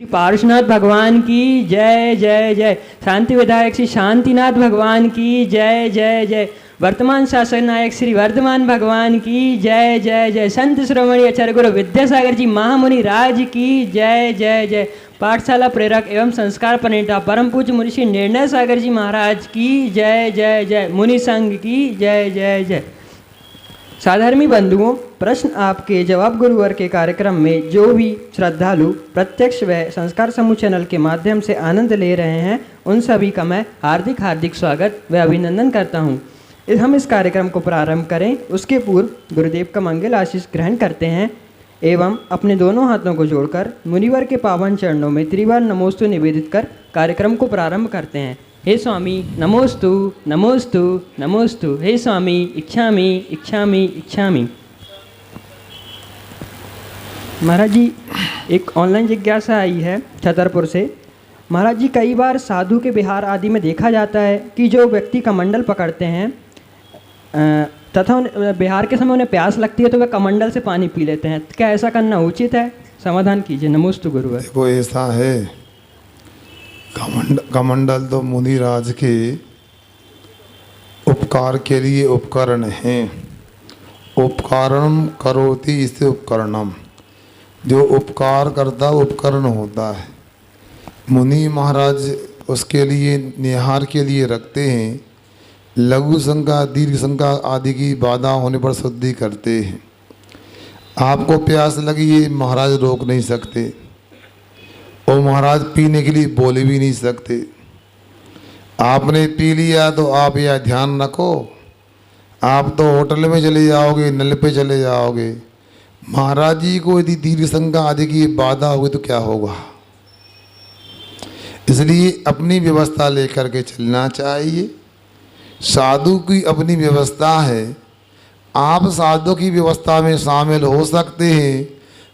पार्श्वनाथ भगवान की जय जय जय। शांति विधायक श्री शांतिनाथ भगवान की जय जय जय। वर्तमान शासन नायक श्री वर्धमान भगवान की जय जय जय। संत श्रोमणी आचार्य गुरु विद्यासागर जी महामुनि राज की जय जय जय। पाठशाला प्रेरक एवं संस्कार प्रणेता परम पूज्य मुनि श्री निर्णय सागर जी महाराज की जय जय जय। मुनि संघ की जय जय जय। साधर्मी बंधुओं, प्रश्न आपके जवाब गुरुवार के कार्यक्रम में जो भी श्रद्धालु प्रत्यक्ष व संस्कार समूह चैनल के माध्यम से आनंद ले रहे हैं, उन सभी का मैं हार्दिक हार्दिक स्वागत व अभिनंदन करता हूं। हम इस कार्यक्रम को प्रारंभ करें उसके पूर्व गुरुदेव का मंगल आशीष ग्रहण करते हैं एवं अपने दोनों हाथों को जोड़कर मुनिवर के पावन चरणों में त्रिवार नमोस्तु निवेदित कर कार्यक्रम को प्रारंभ करते हैं। हे स्वामी नमोस्तु नमोस्तु नमोस्तु। हे स्वामी इच्छामि इच्छामि इच्छामि। महाराज जी, एक ऑनलाइन जिज्ञासा आई है छतरपुर से। महाराज जी, कई बार साधु के बिहार आदि में देखा जाता है कि जो व्यक्ति कमंडल पकड़ते हैं तथा बिहार के समय उन्हें प्यास लगती है तो वे कमंडल से पानी पी लेते हैं। क्या ऐसा करना उचित है? समाधान कीजिए। नमोस्तु गुरुवर। देखो, ऐसा है, कमंडल तो मुनिराज के उपकार के लिए उपकरण हैं। उपकारणम करोति इससे उपकरणम, जो उपकार करता उपकरण होता है। मुनि महाराज उसके लिए निहार के लिए रखते हैं। लघु शंका दीर्घ शंका आदि की बाधा होने पर शुद्धि करते हैं। आपको प्यास लगी है, महाराज रोक नहीं सकते और महाराज पीने के लिए बोल भी नहीं सकते। आपने पी लिया तो आप यह ध्यान रखो, आप तो होटल में चले जाओगे, नल पे चले जाओगे। महाराज जी को यदि दीर्घ शंका आदि की बाधा होगी तो क्या होगा? इसलिए अपनी व्यवस्था लेकर के चलना चाहिए। साधु की अपनी व्यवस्था है, आप साधु की व्यवस्था में शामिल हो सकते हैं,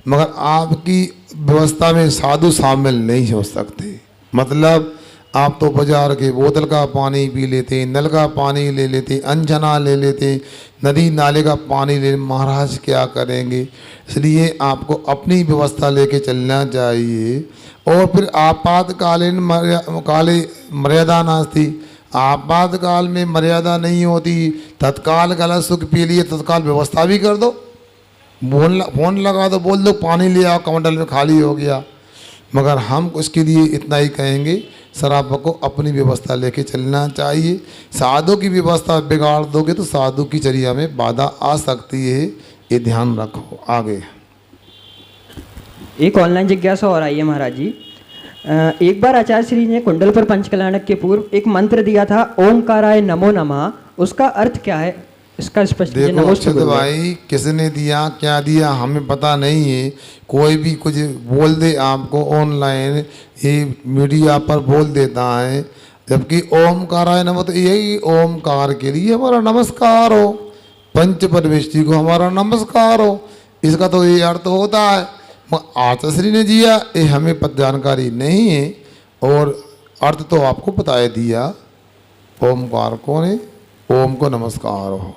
मगर आपकी व्यवस्था में साधु शामिल नहीं हो सकते। मतलब आप तो बाजार के बोतल का पानी पी लेते, नल का पानी ले लेते, अनजना ले लेते, नदी नाले का पानी ले। महाराज क्या करेंगे? इसलिए आपको अपनी व्यवस्था लेके चलना चाहिए। और फिर आपातकालीन मर्यादा नास्ती, आपातकाल में मर्यादा नहीं होती। तत्काल गलत सुख पी लिए, तत्काल व्यवस्था भी कर दो। फोन लगा दो, बोल दो पानी ले आओ, कमंडल में खाली हो गया। मगर हम उसके लिए इतना ही कहेंगे, शराब को अपनी व्यवस्था लेके चलना चाहिए। साधु की व्यवस्था बिगाड़ दोगे तो साधु की चर्या में बाधा आ सकती है, ये ध्यान रखो। आगे एक ऑनलाइन जिज्ञासा और आई है महाराज जी। एक बार आचार्य श्री ने कुंडल पर पंचकल्याणक के पूर्व एक मंत्र दिया था, ओमकाराय नमो नमः। उसका अर्थ क्या है? इसका स्पष्ट देखो भाई, किसने दिया क्या दिया हमें पता नहीं है। कोई भी कुछ बोल दे आपको ऑनलाइन, ये मीडिया पर बोल देता है, जबकि ओमकाराय नमः तो यही ओमकार के लिए हमारा नमस्कार हो, पंच परमेष्टि को हमारा नमस्कार हो, इसका तो ये अर्थ होता है। आचार्य ने दिया ये हमें जानकारी नहीं है, और अर्थ तो आपको बता दिया। ओमकार को ने ओम को नमस्कार हो।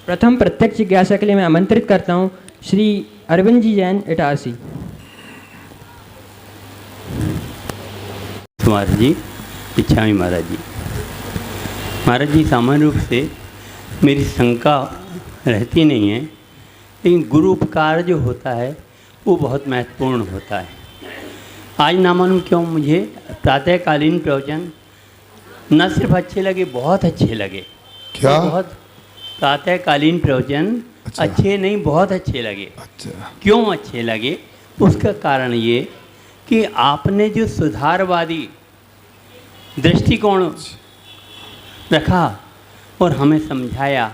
प्रथम प्रत्यक्ष जिज्ञासा के लिए मैं आमंत्रित करता हूँ श्री अरविंद जी जैन इटारसी। महाराज जी, इच्छामि महाराज जी। महाराज जी, सामान्य रूप से मेरी शंका रहती नहीं है, लेकिन गुरु उपकार जो होता है वो बहुत महत्वपूर्ण होता है। आज ना मालूम क्यों मुझे प्रातःकालीन प्रवचन न सिर्फ अच्छे लगे, बहुत अच्छे लगे। क्या? बहुत प्रातःकालीन प्रवचन अच्छे नहीं, बहुत अच्छे लगे। अच्छा। क्यों अच्छे लगे? उसका कारण ये कि आपने जो सुधारवादी दृष्टिकोण रखा और हमें समझाया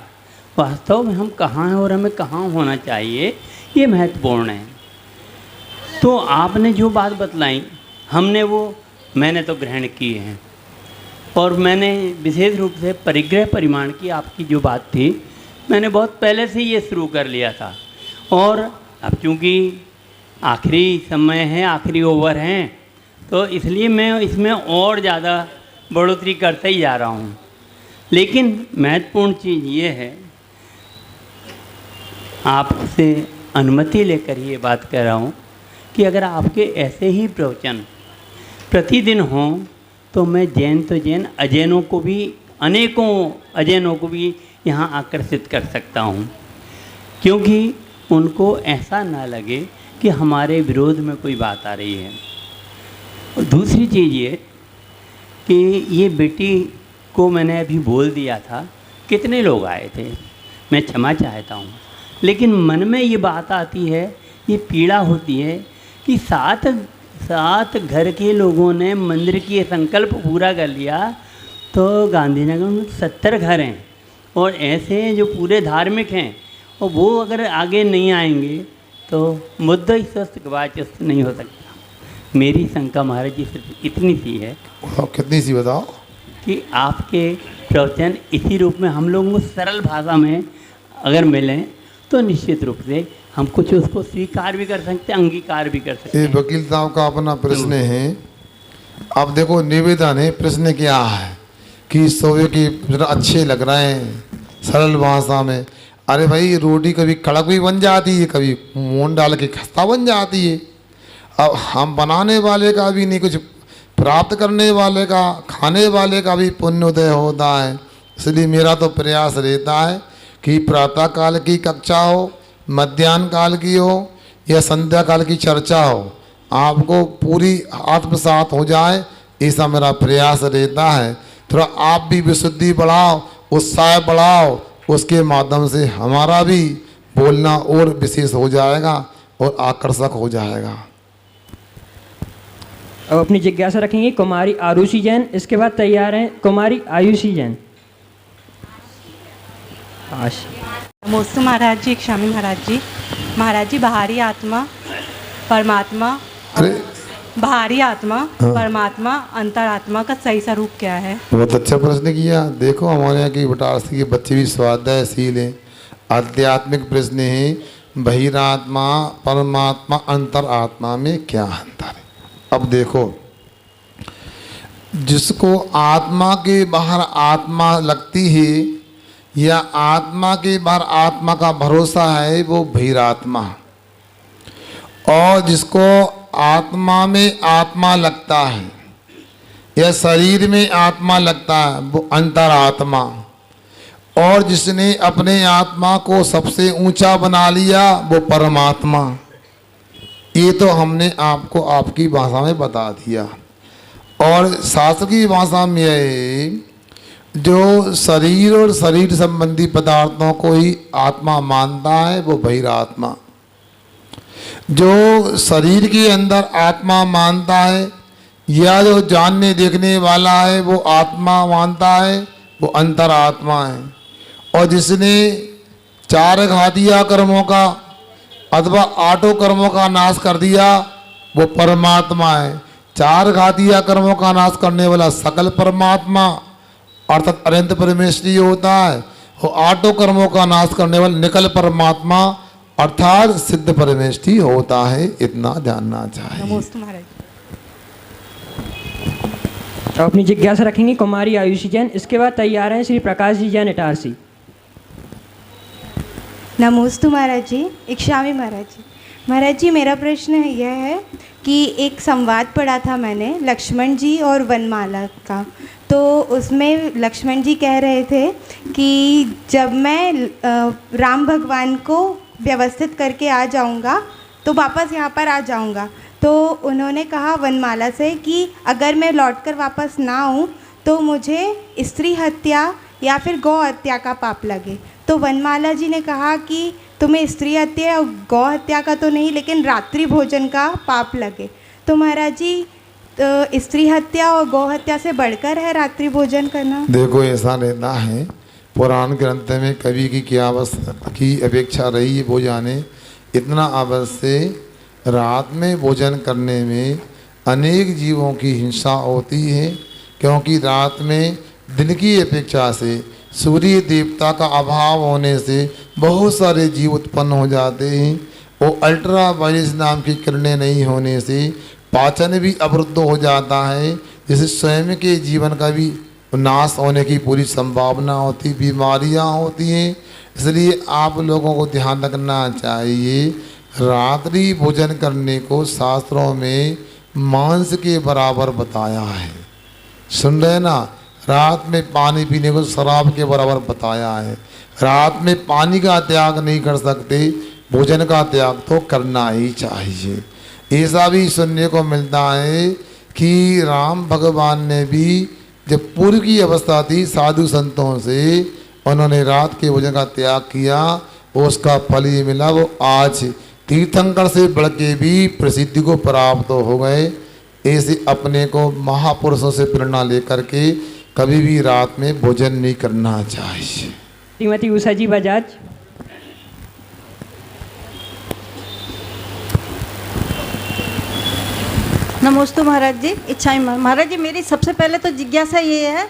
वास्तव में हम कहाँ हैं और हमें कहाँ होना चाहिए, ये महत्वपूर्ण है। तो आपने जो बात बतलाई मैंने तो ग्रहण किए हैं, और मैंने विशेष रूप से परिग्रह परिमाण की आपकी जो बात थी, मैंने बहुत पहले से ये शुरू कर लिया था। और अब चूँकि आखिरी समय है, आखिरी ओवर हैं, तो इसलिए मैं इसमें और ज़्यादा बढ़ोतरी करते ही जा रहा हूँ। लेकिन महत्वपूर्ण चीज़ ये है, आपसे अनुमति लेकर ये बात कह रहा हूँ कि अगर आपके ऐसे ही प्रवचन प्रतिदिन हों तो मैं जैन तो जैन अजैनों को भी, अनेकों अजैनों को भी यहाँ आकर्षित कर सकता हूँ, क्योंकि उनको ऐसा ना लगे कि हमारे विरोध में कोई बात आ रही है। और दूसरी चीज़ ये कि ये बेटी को मैंने अभी बोल दिया था, कितने लोग आए थे, मैं क्षमा चाहता हूँ, लेकिन मन में ये बात आती है, ये पीड़ा होती है कि सात घर के लोगों ने मंदिर की ये संकल्प पूरा कर लिया, तो गांधीनगर में 70 घर हैं और ऐसे हैं जो पूरे धार्मिक हैं, और वो अगर आगे नहीं आएंगे तो मुद्दा ही स्वस्थ गवाचस्त नहीं हो सकता। मेरी शंका महाराज जी सिर्फ इतनी सी है, कितनी सी बताओ, कि आपके प्रवचन इसी रूप में हम लोगों को सरल भाषा में अगर मिलें तो निश्चित रूप से हम कुछ उसको स्वीकार भी कर सकते हैं, अंगीकार भी कर सकते ये हैं। वकील साहब का अपना प्रश्न है। अब देखो निवेदन है, प्रश्न क्या है कि सोए की अच्छे लग रहे हैं सरल भाषा में। अरे भाई रोटी कभी कड़क भी बन जाती है, कभी मून डाल के खस्ता बन जाती है। अब हम बनाने वाले का भी नहीं, कुछ प्राप्त करने वाले का, खाने वाले का भी पुण्योदय होता है। इसलिए मेरा तो प्रयास रहता है कि प्रातः काल की कक्षा हो, मध्याह्न काल की हो या संध्या काल की चर्चा हो, आपको पूरी आत्मसात हो जाए, ऐसा मेरा प्रयास रहता है। थोड़ा आप भी विशुद्धि बढ़ाओ, उत्साह बढ़ाओ, उसके माध्यम से हमारा भी बोलना और विशेष हो जाएगा और आकर्षक हो जाएगा। अब अपनी जिज्ञासा रखेंगे कुमारी आरुषि जैन, इसके बाद तैयार हैं कुमारी आयुषी जैन। नमोस्तु महाराज जी, क्षमी महाराज जी। महाराज जी, बाहरी आत्मा परमात्मा, अरे बाहरी आत्मा परमात्मा, अंतरात्मा का सही स्वरूप क्या है? बहुत अच्छा प्रश्न किया। देखो हमारे यहाँ की बटारसी के बच्चे भी स्वाध्यायशील हैं। आध्यात्मिक प्रश्न है, बहिरात्मा परमात्मा अंतरात्मा में क्या अंतर है। अब देखो, जिसको आत्मा के बाहर आत्मा लगती है या आत्मा के बाहर आत्मा का भरोसा है, वो बहिरात्मा, और जिसको आत्मा में आत्मा लगता है या शरीर में आत्मा लगता है, वो अंतरात्मा, और जिसने अपने आत्मा को सबसे ऊंचा बना लिया, वो परमात्मा। ये तो हमने आपको आपकी भाषा में बता दिया। और शास्त्र की भाषा में है, जो शरीर और शरीर संबंधी पदार्थों को ही आत्मा मानता है, वो बहिरात्मा। जो शरीर के अंदर आत्मा मानता है या जो जानने देखने वाला है वो आत्मा मानता है, वो अंतरात्मा है। और जिसने 4 घातिया कर्मों का अथवा 8 कर्मों का नाश कर दिया, वो परमात्मा है। 4 घातिया कर्मों का नाश करने वाला सकल परमात्मा अर्थात अनंत परमेश्वरी होता है, वो 8 कर्मों का नाश करने वाला निकल परमात्मा अर्थात सिद्ध परमेश्वरी होता है। इतना जानना चाहिए। नमोस्तु महाराज। अब अपनी जिज्ञासा रखेंगे कुमारी आयुषी जैन, इसके बाद तैयार हैं श्री प्रकाश जी जैन इटारसी। नमोस्तु महाराज जी, इक्षामी महाराज जी। महाराज जी, मेरा प्रश्न यह है कि एक संवाद पढ़ा था मैंने लक्ष्मण जी और वनमाला का, तो उसमें लक्ष्मण जी कह रहे थे कि जब मैं राम भगवान को व्यवस्थित करके आ जाऊंगा तो वापस यहाँ पर आ जाऊंगा। तो उन्होंने कहा वनमाला से कि अगर मैं लौटकर वापस ना आऊँ तो मुझे स्त्री हत्या या फिर गौ हत्या का पाप लगे। तो वनमाला जी ने कहा कि तुम्हें स्त्री हत्या और गौ हत्या का तो नहीं, लेकिन रात्रि भोजन का पाप लगे। तो महाराज जी, तो स्त्री हत्या और गौ हत्या से बढ़कर है रात्रि भोजन करना? देखो ऐसा रहता है, पुराण ग्रंथ में कवि की क्या की अपेक्षा रही है वो जाने। इतना अवश्य रात में भोजन करने में अनेक जीवों की हिंसा होती है, क्योंकि रात में दिन की अपेक्षा से सूर्य देवता का अभाव होने से बहुत सारे जीव उत्पन्न हो जाते हैं। वो अल्ट्रा वायलेंस नाम की किरणें नहीं होने से पाचन भी अवरुद्ध हो जाता है, जिससे स्वयं के जीवन का भी नाश होने की पूरी संभावना होती, बीमारियां होती हैं। इसलिए आप लोगों को ध्यान रखना चाहिए रात्रि भोजन करने को शास्त्रों में मांस के बराबर बताया है। सुन रहे ना, रात में पानी पीने को शराब के बराबर बताया है। रात में पानी का त्याग नहीं कर सकते, भोजन का त्याग तो करना ही चाहिए। ऐसा भी सुनने को मिलता है कि राम भगवान ने भी जब पूर्व की अवस्था थी साधु संतों से, उन्होंने रात के भोजन का त्याग किया, उसका फल ये मिला। वो आज तीर्थंकर से बढ़ के भी प्रसिद्धि को प्राप्त हो गए। ऐसे अपने को महापुरुषों से प्रेरणा लेकर के कभी भी रात में भोजन नहीं करना चाहिए। श्रीमती उषा जी बजाज। नमस्ते महाराज जी। इच्छाएं महाराज जी, मेरी सबसे पहले तो जिज्ञासा ये है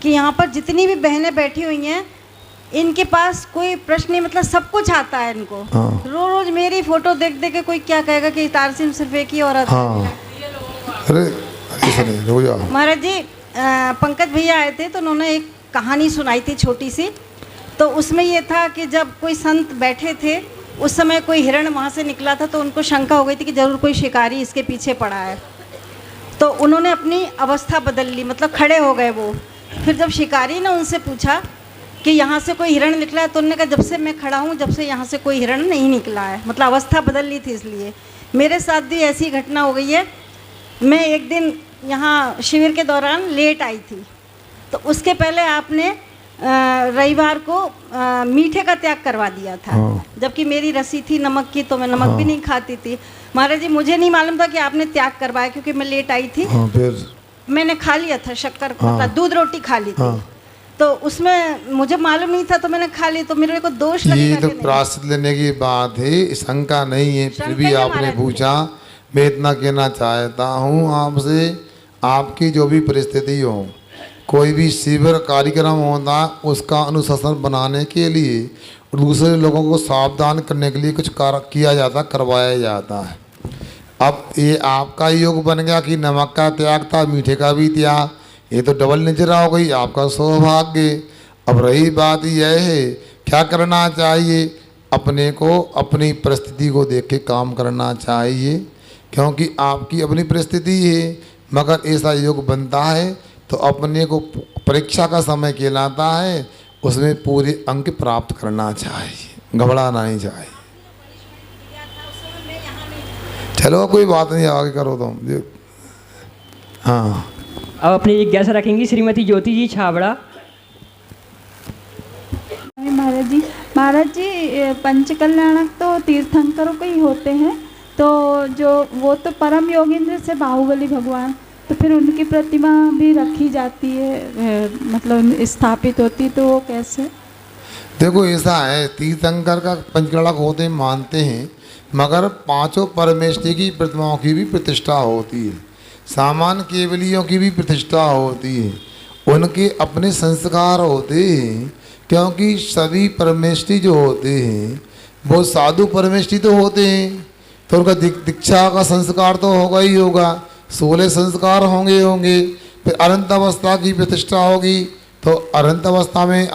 कि यहाँ पर जितनी भी बहनें बैठी हुई हैं, इनके पास कोई प्रश्न नहीं, मतलब सब कुछ आता है इनको। हाँ। रोज मेरी फोटो देख देख के कोई क्या कहेगा कि तारसिम सिर्फ एक ही औरत है। हाँ, अरे ऐसा नहीं, रुक जाओ। महाराज जी, पंकज भैया आए थे तो उन्होंने एक कहानी सुनाई थी छोटी सी। तो उसमें ये था कि जब कोई संत बैठे थे, उस समय कोई हिरण वहाँ से निकला था, तो उनको शंका हो गई थी कि जरूर कोई शिकारी इसके पीछे पड़ा है। तो उन्होंने अपनी अवस्था बदल ली, मतलब खड़े हो गए वो। फिर जब शिकारी ने उनसे पूछा कि यहाँ से कोई हिरण निकला है, तो उन्होंने कहा जब से मैं खड़ा हूँ, जब से यहाँ से कोई हिरण नहीं निकला है। मतलब अवस्था बदल ली थी। इसलिए मेरे साथ भी ऐसी घटना हो गई है। मैं एक दिन यहाँ शिविर के दौरान लेट आई थी, तो उसके पहले आपने रविवार को मीठे का त्याग करवा दिया था। जबकि मेरी रसी थी नमक की, तो मैं नमक भी नहीं खाती थी। महाराज जी, मुझे नहीं मालूम था कि आपने त्याग करवाया, क्योंकि मैं लेट आई थी। फिर मैंने खा लिया था शक्कर, मतलब दूध रोटी खा ली थी। तो उसमें मुझे मालूम नहीं था, तो मैंने खा ली, तो मेरे को दोष लगेगा। ये तो प्रायश्चित लेने की बात है, शंका नहीं है। फिर भी आपने पूछा। मैं इतना कहना चाहता हूँ आपसे, आपकी जो भी परिस्थिति हो, कोई भी शिविर कार्यक्रम होता, उसका अनुशासन बनाने के लिए और दूसरे लोगों को सावधान करने के लिए कुछ किया जाता, करवाया जाता है। अब ये आपका योग बन गया कि नमक का त्याग था, मीठे का भी त्याग, ये तो डबल नजरा हो गई, आपका सौभाग्य। अब रही बात यह है, क्या करना चाहिए? अपने को अपनी परिस्थिति को देख के काम करना चाहिए, क्योंकि आपकी अपनी परिस्थिति है। मगर ऐसा योग बनता है तो अपने को परीक्षा का समय कहलाता है, उसमें पूरे अंक प्राप्त करना चाहिए, घबराना नहीं चाहिए। चलो कोई बात नहीं, आगे करो तुम। हाँ, अब अपनी जिज्ञासा रखेंगी श्रीमती ज्योति जी छाबड़ा। महाराज जी, पंचकल्याणक तो तीर्थंकरों के ही होते हैं, तो जो वो तो परम योगेंद्र से बाहुबली भगवान, तो फिर उनकी प्रतिमा भी रखी जाती है, मतलब स्थापित होती, तो वो कैसे? देखो ऐसा है, तीर्थंकर का पंचकल्याणक होते मानते हैं, मगर पांचों परमेष्ठी की प्रतिमाओं की भी प्रतिष्ठा होती है, सामान्य केवलियों की भी प्रतिष्ठा होती है, उनके अपने संस्कार होते हैं। क्योंकि सभी परमेष्ठी जो होते हैं वो साधु परमेष्ठी तो होते हैं, तो उनका दीक्षा का संस्कार तो होगा ही होगा, 16 संस्कार होंगे। फिर अनंत अवस्था की प्रतिष्ठा होगी, तो अनंत अवस्था में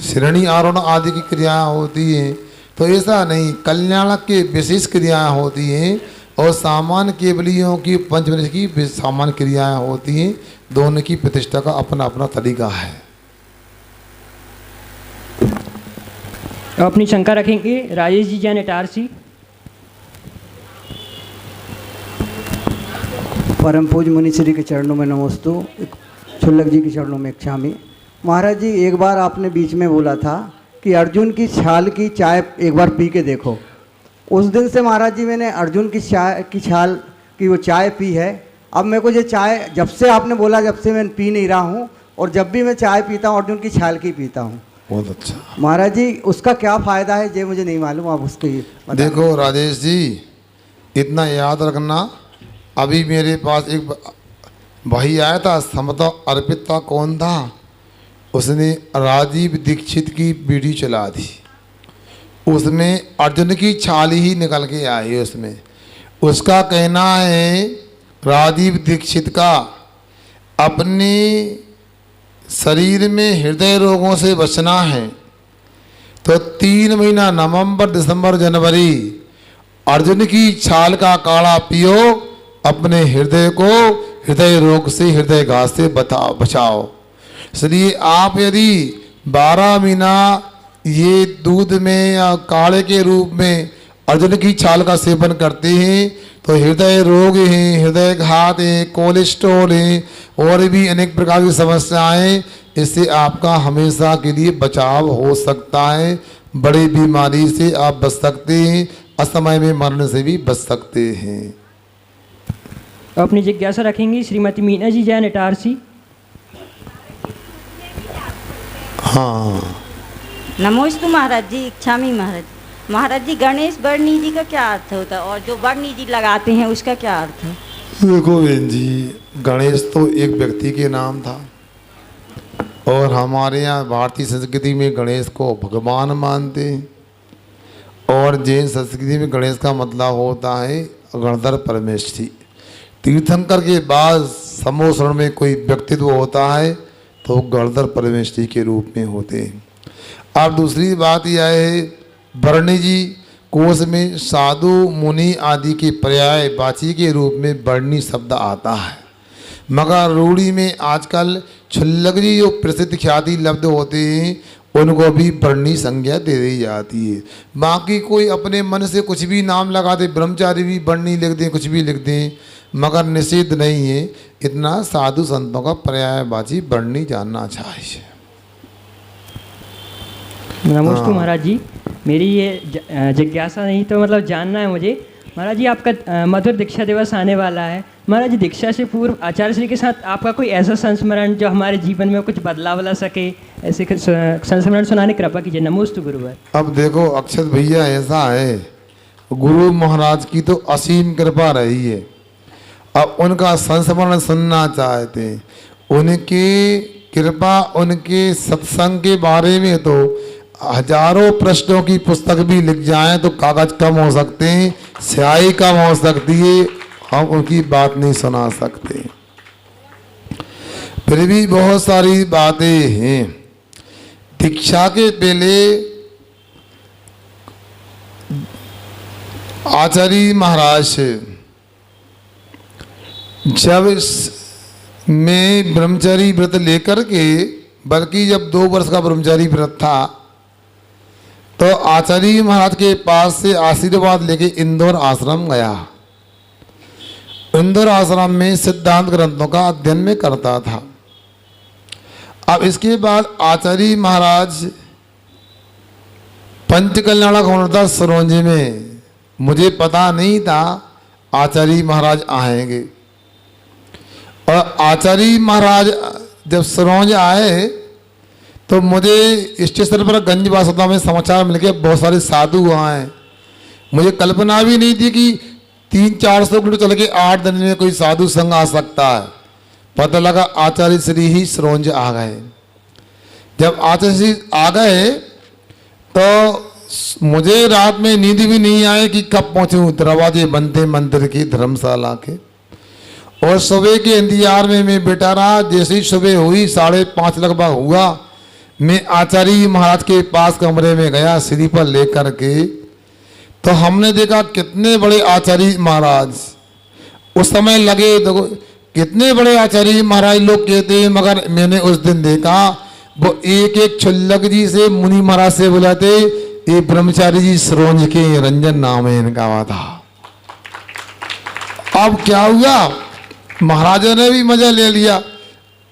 श्रेणी आरोहण आदि की क्रियाएं होती हैं। तो ऐसा नहीं, कल्याणक के विशेष क्रियाएं होती हैं और सामान्य केवलियों की पंचमनिष की सामान्य क्रियाएं होती हैं। दोनों की प्रतिष्ठा का अपना अपना तरीका है। अब अपनी शंका रखेंगे राजेश जी जैन इटारसी। परम पूज मुनिश्री के चरणों में नमोस्तु, क्षुल्लक जी के चरणों में क्षामी। महाराज जी, एक बार आपने बीच में बोला था कि अर्जुन की छाल की चाय एक बार पी के देखो। उस दिन से महाराज जी मैंने अर्जुन की छाल की वो चाय पी है। अब मेरे को ये चाय, जब से आपने बोला, जब से मैं पी नहीं रहा हूँ, और जब भी मैं चाय पीता हूँ अर्जुन की छाल की पीता हूँ। बहुत अच्छा महाराज जी, उसका क्या फ़ायदा है ये मुझे नहीं मालूम, आप उसके देखो राजेश जी, इतना याद रखना, अभी मेरे पास एक भाई आया था, समता अर्पित था, कौन था, उसने राजीव दीक्षित की वीडियो चला दी, उसमें अर्जुन की छाल ही निकल के आई। उसमें उसका कहना है राजीव दीक्षित का अपने शरीर में हृदय रोगों से बचना है तो 3 महीना नवंबर, दिसंबर, जनवरी अर्जुन की छाल का काढ़ा पियो, अपने हृदय को हृदय रोग से, हृदय घात से बचाओ। इसलिए आप यदि 12 महीना ये दूध में या काढ़े के रूप में अर्जुन की छाल का सेवन करते हैं तो हृदय रोग हैं, हृदय घात हैं, कोलेस्ट्रॉल हैं और भी अनेक प्रकार की समस्याएं, इससे आपका हमेशा के लिए बचाव हो सकता है। बड़ी बीमारी से आप बच सकते हैं, असमय में मरने से भी बच सकते हैं। अपनी जिज्ञासा रखेंगी श्रीमती मीना जी जैन इटारसी। हाँ, नमोस्तु महाराज जी। इच्छामी महाराज। महाराज जी, गणेश बड़नी जी का क्या अर्थ होता है और जो बड़नी जी लगाते हैं उसका क्या अर्थ है? देखो बहन जी, गणेश तो एक व्यक्ति के नाम था और हमारे यहाँ भारतीय संस्कृति में गणेश को भगवान मानते हैं और जैन संस्कृति में गणेश का मतलब होता है गणधर परमेष्ठी। तीर्थंकर के बाद समोसरण में कोई व्यक्तित्व होता है तो गणधर परमेष्ठी के रूप में होते हैं। अब दूसरी बात यह है, बरणी जी कोश में साधु मुनि आदि के पर्याय वाची के रूप में बरणी शब्द आता है, मगर रूढ़ी में आजकल क्षुल्लक जी जो प्रसिद्ध ख्याति लब्ध होते हैं उनको भी बरणी संज्ञा दे दी जाती है। बाकी कोई अपने मन से कुछ भी नाम लगा दे, ब्रह्मचारी भी बरणी लिख दें, कुछ भी लिख दें, मगर निषेध नहीं है। इतना साधु संतों का पर्यायवाची बरणी जानना चाहिए। नमस्ते महाराज जी, मेरी ये जिज्ञासा नहीं तो मतलब जानना है मुझे। महाराज जी, आपका मधुर दीक्षा दिवस आने वाला है। महाराज जी, दीक्षा से पूर्व आचार्य श्री के साथ आपका कोई ऐसा संस्मरण जो हमारे जीवन में कुछ बदलाव ला सके, ऐसे संस्मरण सुनाने की कृपा कीजिए। नमोस्तु गुरुवर। अब देखो अक्षत भैया, ऐसा है गुरु महाराज की तो असीम कृपा रही है। अब उनका संस्मरण सुनना चाहते हैं, उनकी कृपा, उनके सत्संग के बारे में तो हजारों प्रश्नों की पुस्तक भी लिख जाएं तो कागज कम हो सकते हैं, स्याही कम हो सकती है, हम उनकी बात नहीं सुना सकते। फिर भी बहुत सारी बातें हैं। दीक्षा के पहले आचार्य महाराज से जब मैं ब्रह्मचारी व्रत लेकर के, बल्कि जब 2 वर्ष का ब्रह्मचारी व्रत था तो आचार्य महाराज के पास से आशीर्वाद लेके इंदौर आश्रम गया। इंदौर आश्रम में सिद्धांत ग्रंथों का अध्ययन में करता था। अब इसके बाद आचार्य महाराज पंचकल्याणक होना था सरोंजी में, मुझे पता नहीं था आचार्य महाराज आएंगे। और आचार्य महाराज जब सरोंज आए तो मुझे स्टेशन पर गंज वासुदा में समाचार मिल गए बहुत सारे साधु आए। मुझे कल्पना भी नहीं थी कि 300-400 किलोमीटर चल के 8 दिन में कोई साधु संग आ सकता है। पता लगा आचार्य श्री ही सरोंज आ गए। जब आचार्य श्री आ गए तो मुझे रात में नींद भी नहीं आए कि कब पहुँचूँ। दरवाजे बंद थे मंदिर की, धर्मशाला के, और सुबह के इंतजार में मैं बैठा रहा। जैसे ही सुबह हुई 5:30 लगभग हुआ, मैं आचार्य महाराज के पास कमरे में गया सीढ़ी पर लेकर के, तो हमने देखा कितने बड़े आचार्य महाराज। उस समय लगे तो कितने बड़े आचार्य महाराज लोग कहते हैं, मगर मैंने उस दिन देखा वो एक एक क्षुल्लक जी से मुनि महाराज से बुलाते, ये ब्रह्मचारी जी सरोंज के रंजन नाम है इनका था। अब क्या हुआ, महाराजा ने भी मजा ले लिया।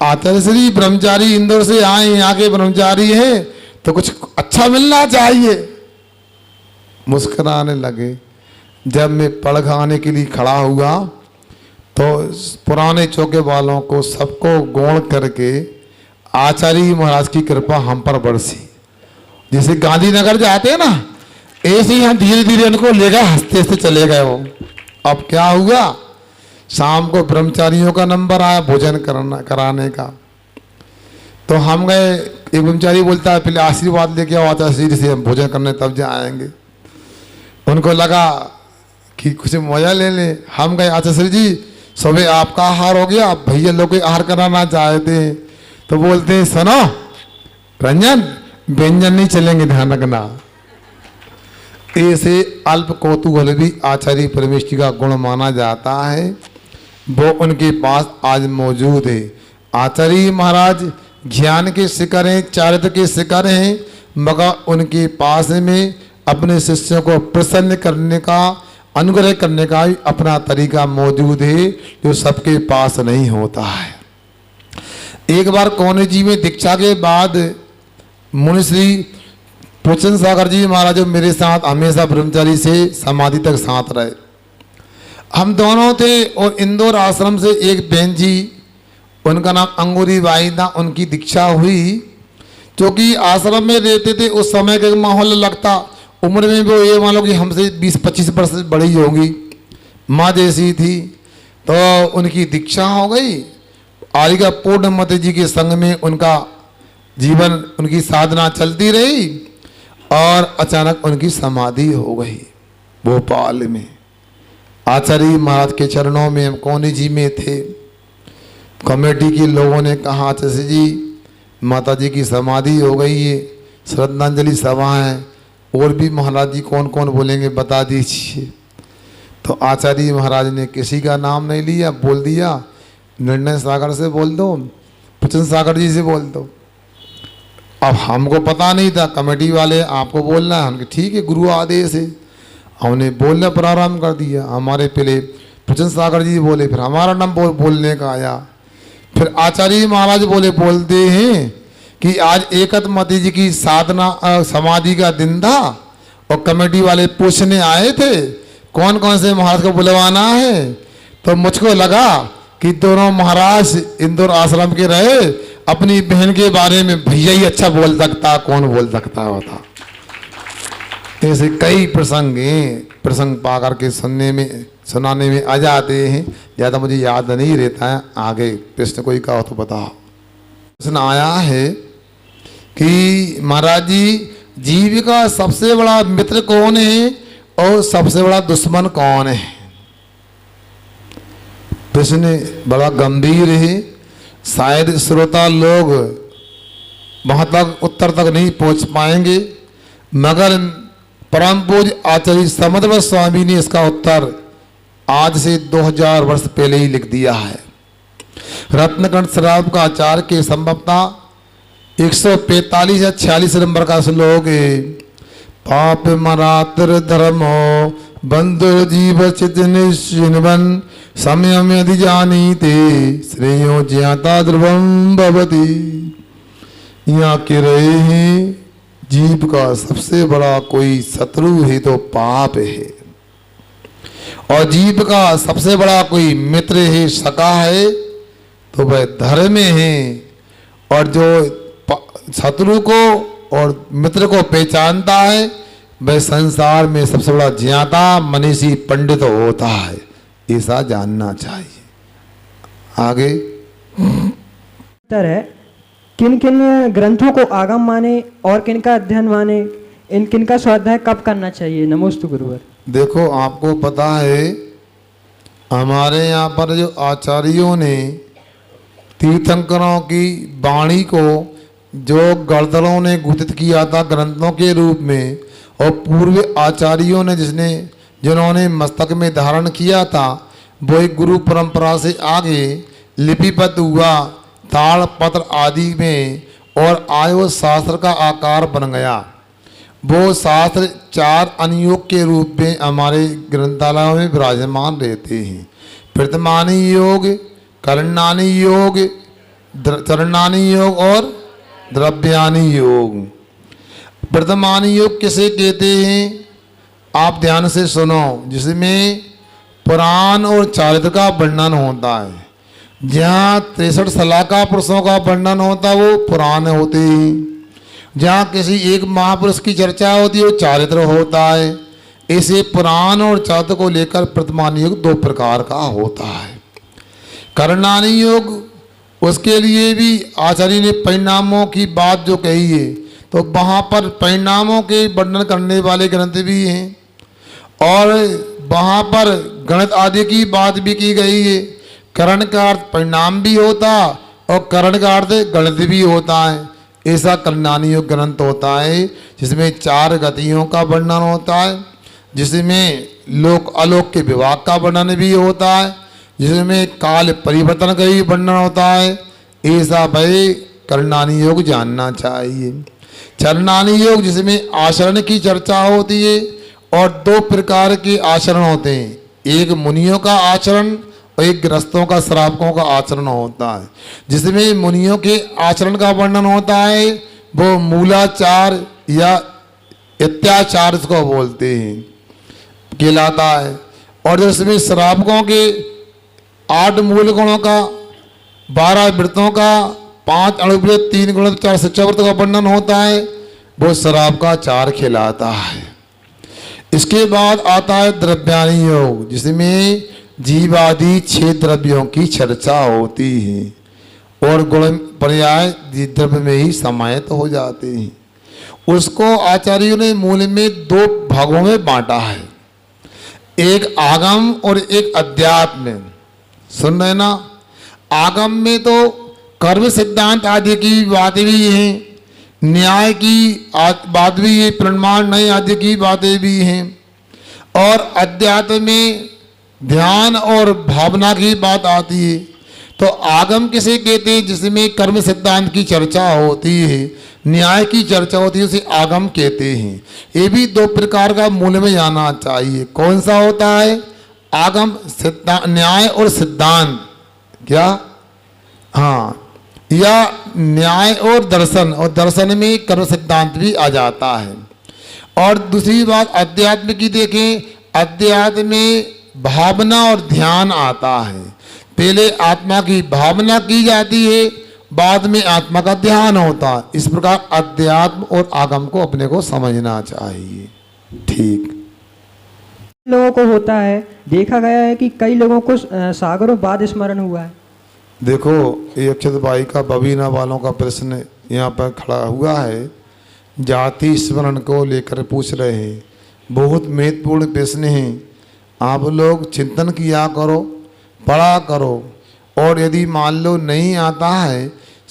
आचार्य श्री ब्रह्मचारी इंदौर से आए, यहाँ के ब्रह्मचारी हैं तो कुछ अच्छा मिलना चाहिए। मुस्कुराने लगे। जब मैं पढ़ खाने के लिए खड़ा हुआ तो पुराने चौके वालों को सबको गौण करके आचार्य महाराज की कृपा हम पर बरसी। जैसे गांधीनगर जाते हैं ना, ऐसे ही हम धीरे धीरे उनको ले गए, हंसते हंसते चले गए वो। अब क्या हुआ, शाम को ब्रह्मचारियों का नंबर आया भोजन कराने का। तो हम गए, एक ब्रह्मचारी बोलता है पहले आशीर्वाद लेके आओ आचार्य श्री से, हम भोजन करने तब जाएंगे। उनको लगा कि कुछ मजा ले लें। हम गए, आचार्य श्री जी सुबह आपका आहार हो गया, भैया लोग को आहार कराना चाहते हैं। तो बोलते हैं सुनो रंजन, व्यंजन नहीं चलेंगे, ध्यान रखना। ऐसे अल्प कौतूहल भी आचार्य परमेष्ठी का गुण माना जाता है, वो उनके पास आज मौजूद है। आचार्य महाराज ज्ञान के शिखर हैं, चारित्र के शिखर हैं, मगर उनके पास में अपने शिष्यों को प्रसन्न करने का, अनुग्रह करने का भी अपना तरीका मौजूद है, जो सबके पास नहीं होता है। एक बार कौन जी में दीक्षा के बाद मुनि श्री प्रचन सागर जी महाराज मेरे साथ हमेशा ब्रह्मचारी से समाधि तक साथ रहे। हम दोनों थे और इंदौर आश्रम से एक बहन जी, उनका नाम अंगूरी बाई था, उनकी दीक्षा हुई। क्योंकि आश्रम में रहते थे उस समय का माहौल लगता, उम्र में वो ये मान लो कि हमसे 20-25 वर्ष बड़ी होगी, माँ जैसी थी। तो उनकी दीक्षा हो गई। आरिका पूर्णमती जी के संग में उनका जीवन, उनकी साधना चलती रही और अचानक उनकी समाधि हो गई भोपाल में। आचार्य महाराज के चरणों में हम कौनी जी में थे। कमेटी के लोगों ने कहा, आचार्य जी माता जी की समाधि हो गई है, श्रद्धांजलि सभा है, और भी महाराज जी कौन कौन बोलेंगे बता दीजिए। तो आचार्य महाराज ने किसी का नाम नहीं लिया, बोल दिया निर्णय सागर से बोल दो, प्रचन सागर जी से बोल दो। अब हमको पता नहीं था, कमेटी वाले आपको बोलना है, हमने ठीक है गुरु आदेश है, हमने बोलना प्रारंभ कर दिया। हमारे पहले प्रचन सागर जी बोले, फिर हमारा नाम बोलने का आया, फिर आचार्य महाराज बोलते हैं कि आज एकतमती जी की साधना समाधि का दिन था और कमेटी वाले पूछने आए थे कौन कौन से महाराज को बुलवाना है। तो मुझको लगा कि दोनों महाराज इंदौर आश्रम के रहे, अपनी बहन के बारे में भैया ही अच्छा बोल सकता, कौन बोल सकता होता। ऐसे कई प्रसंग पा करके सुनाने में आ जाते हैं। ज़्यादा मुझे याद नहीं रहता है। आगे प्रश्न कोई का हो तो बताओ। प्रश्न आया है कि महाराज जी जीव का सबसे बड़ा मित्र कौन है और सबसे बड़ा दुश्मन कौन है? प्रश्न बड़ा गंभीर है, शायद श्रोता लोग वहाँ तक उत्तर तक नहीं पहुँच पाएंगे, मगर परम पूज्य आचार्य समदव स्वामी ने इसका उत्तर आज से 2000 वर्ष पहले ही लिख दिया है। रत्नकंठ श्राव का आचार्य के संभवतः 145 या 46 नंबर का श्लोक है। पाप मरातर धर्मो बंधु जीव चिन्वन समयम यदि जानीते श्रेयो ज्ञाता ध्रुवम भवति। यहाँ के रहे हैं जीव का सबसे बड़ा कोई शत्रु है तो पाप है, और जीव का सबसे बड़ा कोई मित्र है, सखा है तो वह धर्म है। और जो शत्रु को और मित्र को पहचानता है वह संसार में सबसे बड़ा ज्ञाता मनीषी पंडित होता है, ऐसा जानना चाहिए। आगे उत्तर है, किन किन ग्रंथों को आगम माने और किन का अध्ययन माने, इन किन का स्वाध्याय कब करना चाहिए? नमोस्तु गुरुवर। देखो आपको पता है हमारे यहाँ पर जो आचार्यों ने तीर्थंकरों की वाणी को जो गर्दलों ने गुथित किया था ग्रंथों के रूप में, और पूर्व आचार्यों ने जिन्होंने मस्तक में धारण किया था, वो एक गुरु परंपरा से आगे लिपिबद्ध हुआ ताड़ पत्र आदि में, और आज वो शास्त्र का आकार बन गया। वो शास्त्र 4 अनुयोग के रूप में हमारे ग्रंथालयों में विराजमान रहते हैं। प्रथमानी योग, करणानी योग, चरणानी योग और द्रव्यानी योग। प्रथमानी योग किसे कहते हैं? आप ध्यान से सुनो, जिसमें पुराण और चारित्र का वर्णन होता है। जहाँ 63 सलाका पुरुषों का वर्णन होता है वो पुराण होते हैं। जहाँ किसी एक महापुरुष की चर्चा होती है वो चारित्र होता है। ऐसे पुराण और चारित्र को लेकर प्रथमानी योग 2 प्रकार का होता है। करणानी योग, उसके लिए भी आचार्य ने परिणामों की बात जो कही है, तो वहाँ पर परिणामों के वर्णन करने वाले ग्रंथ भी हैं, और वहाँ पर गणित आदि की बात भी की गई है। करण का अर्थ परिणाम भी होता और करण का अर्थ गणित भी होता है। ऐसा कल्याणी योग ग्रंथ होता है जिसमें 4 गतियों का वर्णन होता है, जिसमें लोक अलोक के विभाग का वर्णन भी होता है, जिसमें काल परिवर्तन का भी वर्णन होता है। ऐसा भाई कल्याणी योग जानना चाहिए। चरणानी योग जिसमें आचरण की चर्चा होती है और 2 प्रकार के आचरण होते हैं, एक मुनियों का आचरण और एक गृहस्थों का श्रावकों का आचरण होता है। जिसमें मुनियों के आचरण का वर्णन होता है वो मूलाचार या अत्याचार इसको बोलते हैं कहलाता है, और जिसमें श्रावकों के 8 मूल गुणों का, 12 वृत्तों का, 5 अणुव्रत, 3 गुणव्रत, 4 शिक्षाव्रत का वर्णन होता है, वो शराब का चार खिलाता है। इसके बाद आता है द्रव्यानी योग जिसमें जीवादि 6 द्रव्यों की चर्चा होती है और गुण पर्याय द्रव्य में ही समाहित हो जाते हैं। उसको आचार्यों ने मूल में 2 भागों में बांटा है, एक आगम और एक अध्यात्म। सुन रहे ना? आगम में तो कर्म सिद्धांत आदि की बातें भी हैं, न्याय की बात भी है, प्रमाण नए आदि की बातें भी हैं, और अध्यात्म में ध्यान और भावना की बात आती है। तो आगम किसे कहते हैं? जिसमें कर्म सिद्धांत की चर्चा होती है, न्याय की चर्चा होती है, उसे आगम कहते हैं। ये भी 2 प्रकार का मूल में जाना चाहिए। कौन सा होता है? आगम सिद्धांत, न्याय और सिद्धांत। क्या? हाँ, या न्याय और दर्शन, और दर्शन में कर्म सिद्धांत भी आ जाता है। और दूसरी बात अध्यात्म की देखें, अध्यात्म में भावना और ध्यान आता है। पहले आत्मा की भावना की जाती है, बाद में आत्मा का ध्यान होता है। इस प्रकार अध्यात्म और आगम को अपने को समझना चाहिए। ठीक। लोगों को होता है, देखा गया है कि कई लोगों को सागरों बाद स्मरण हुआ है। देखो, ये अक्षत भाई का बबीना वालों का प्रश्न यहाँ पर खड़ा हुआ है, जाति स्मरण को लेकर पूछ रहे हैं। बहुत महत्वपूर्ण प्रश्न है। आप लोग चिंतन किया करो, पढ़ा करो, और यदि मान लो नहीं आता है,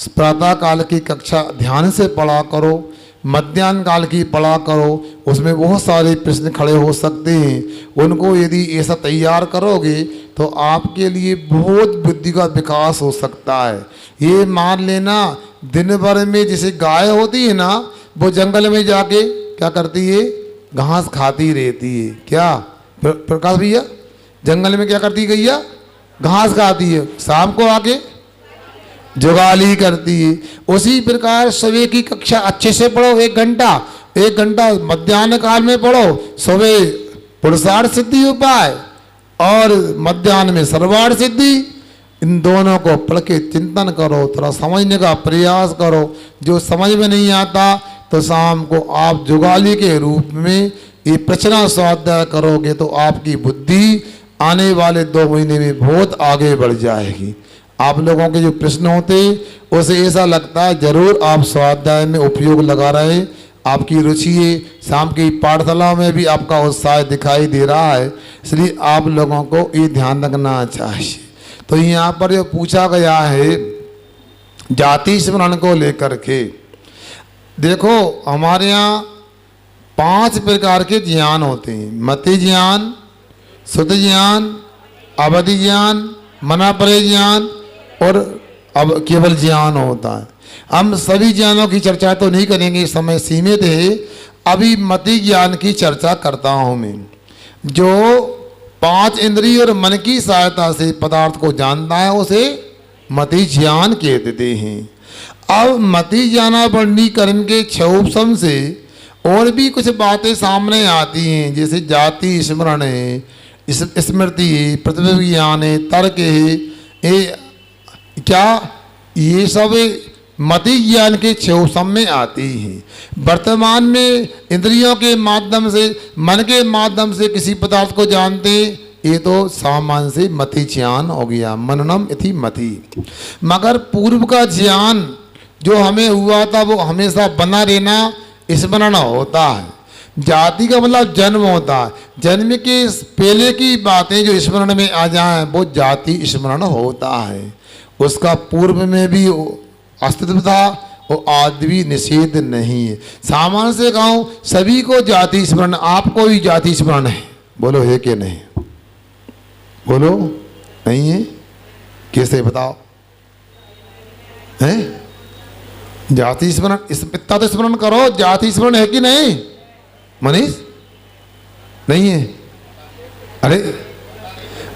प्रातः काल की कक्षा ध्यान से पढ़ा करो, मध्याह्न काल की पढ़ा करो, उसमें बहुत सारे प्रश्न खड़े हो सकते हैं। उनको यदि ऐसा तैयार करोगे तो आपके लिए बहुत बुद्धि का विकास हो सकता है। ये मान लेना, दिन भर में जैसे गाय होती है ना, वो जंगल में जाके क्या करती है? घास खाती रहती है। क्या प्रकाश भैया? जंगल में क्या करती है गैया? घास खाती है, शाम को आके जुगाली करती है। उसी प्रकार सुबह की कक्षा अच्छे से पढ़ो, 1 घंटा मध्याह्न काल में पढ़ो। सुबह पुरुषार्थ सिद्धि उपाय और मध्याह्न में सर्वार्थ सिद्धि, इन दोनों को पढ़ के चिंतन करो, थोड़ा समझने का प्रयास करो। जो समझ में नहीं आता तो शाम को आप जुगाली के रूप में ये प्रचना स्वाध्याय करोगे तो आपकी बुद्धि आने वाले 2 महीने में बहुत आगे बढ़ जाएगी। आप लोगों के जो प्रश्न होते उसे ऐसा लगता है जरूर आप स्वाध्याय में उपयोग लगा रहे, आपकी रुचि है, शाम की पाठशाला में भी आपका उत्साह दिखाई दे रहा है, इसलिए आप लोगों को ये ध्यान रखना चाहिए। तो यहाँ पर जो पूछा गया है जाति स्मरण को लेकर के, देखो हमारे यहाँ 5 प्रकार के ज्ञान होते हैं, मति ज्ञान, सुध ज्ञान, अवधि ज्ञान, मनापरे ज्ञान और अब केवल ज्ञान होता है। हम सभी ज्ञानों की चर्चा तो नहीं करेंगे, समय सीमित है। अभी मति ज्ञान की चर्चा करता हूँ मैं, जो 5 इंद्रिय और मन की सहायता से पदार्थ को जानता है उसे मति ज्ञान कहते हैं। अब मति ज्ञानावरणीकरण के 6 उपशम से और भी कुछ बातें सामने आती हैं, जैसे जाति स्मरण है, स्मृति है, पृथ्वी ज्ञान है, तर्क है, क्या ये सब मति ज्ञान के 6 उपशम में आती है। वर्तमान में इंद्रियों के माध्यम से, मन के माध्यम से किसी पदार्थ को जानते, ये तो सामान्य से मति ज्ञान हो गया, मननम इति मति। मगर पूर्व का ज्ञान जो हमें हुआ था वो हमेशा बना रहना स्मरण होता है। जाति का मतलब जन्म होता है, जन्म के पहले की बातें जो स्मरण में आ जाए वो जाति स्मरण होता है। उसका पूर्व में भी अस्तित्व था वो आज भी निषेध नहीं है। सामान्य से कहूँ सभी को जाति स्मरण, आपको भी जाति स्मरण है, बोलो है कि नहीं? बोलो नहीं है? कैसे बताओ? हैं? जाति स्मरण, इतना तो स्मरण करो, जाति स्मरण है कि नहीं मनीष? नहीं है? अरे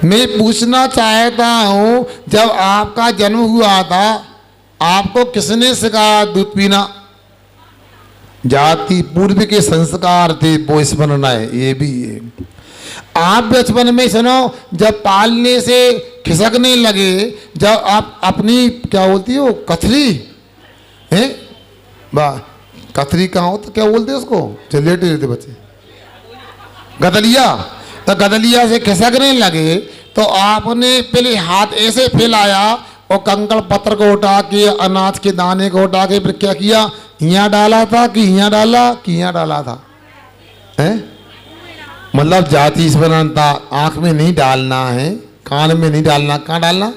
मैं पूछना चाहता हूं, जब आपका जन्म हुआ था आपको किसने सिखाया दूध पीना? जाति पूर्व के संस्कार थे, वो स्मरण है। ये भी है। आप बचपन में सुनो, जब पालने से खिसकने लगे, जब आप अपनी क्या बोलती हो कथरी है, वाह कथरी कहाँ हो तो क्या बोलते हैं उसको, चल लेटे रहते बच्चे, गदलिया, तो गदलिया से खिसकने लगे तो आपने पहले हाथ ऐसे फैलाया और कंकड़ पत्थर को उठा के, अनाज के दाने को उठा के फिर क्या किया? यहाँ डाला था कि यहाँ डाला कि यहाँ डाला था? हैं? मतलब जाति स्मरण था। आँख में नहीं डालना है, कान में नहीं डालना, कहाँ डालना?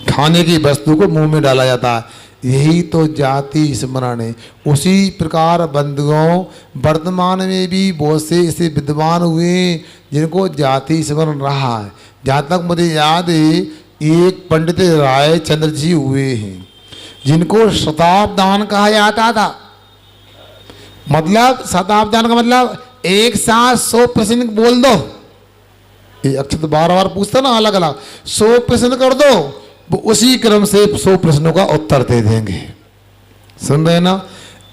खाने की वस्तु को मुंह में डाला जाता है, यही तो जाति स्मरण है। उसी प्रकार बंधुओं वर्तमान में भी बहुत से ऐसे विद्वान हुए जिनको जाति स्मरण रहा है। जहाँ तक मुझे याद है एक पंडित राय चंद्र जी हुए हैं जिनको शताब्दान कहा जाता था। मतलब शताब्दान का मतलब एक साथ 100 प्रश्न बोल दो, ये अक्षर तो बार बार पूछता ना अलग अलग, 100 प्रश्न कर दो, वो उसी क्रम से 100 प्रश्नों का उत्तर दे देंगे। सुन रहे ना?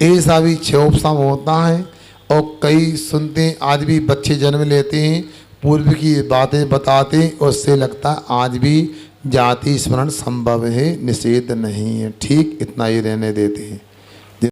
ऐसा भी क्षोभसाम होता है और कई सुनते हैं, आज भी बच्चे जन्म लेते हैं, पूर्व की बातें बताते हैं, उससे लगता है आज भी जाति स्मरण संभव है, निषेध नहीं है। ठीक इतना ही रहने देते हैं।